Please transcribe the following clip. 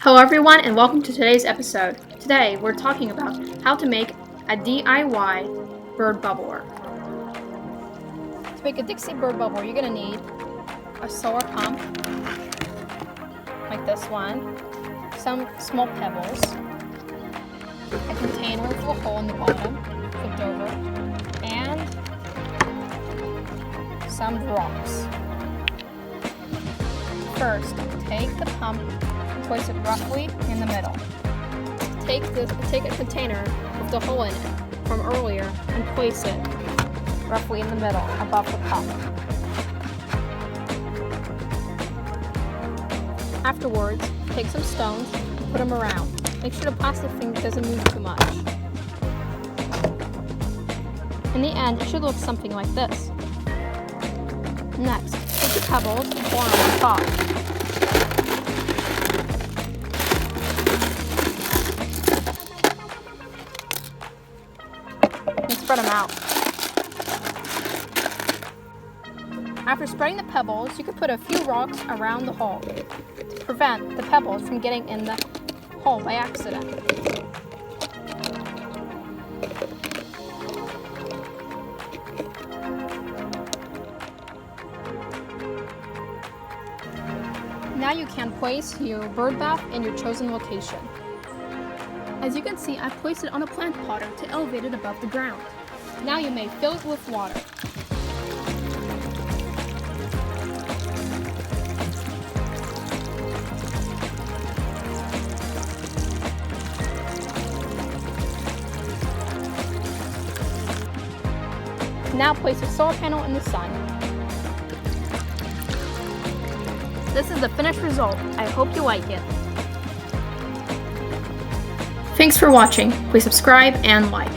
Hello everyone and welcome to today's episode. Today we're talking about how to make a DIY bird bubbler. To make a Dixie bird bubbler, you're going to need a solar pump, like this one, some small pebbles, a container with a hole in the bottom, flipped over, and some rocks. First, take the pump and place it roughly in the middle. Take a container with the hole in it from earlier and place it roughly in the middle above the pump. Afterwards, take some stones and put them around. Make sure the plastic thing doesn't move too much. In the end, it should look something like this. Next, take the pebbles and pour them on top. And spread them out. After spreading the pebbles, you can put a few rocks around the hole to prevent the pebbles from getting in the hole by accident. Now you can place your bird bath in your chosen location. As you can see, I've placed it on a plant potter to elevate it above the ground. Now you may fill it with water. Now place a solar panel in the sun. This is the finished result. I hope you like it. Thanks for watching. Please subscribe and like.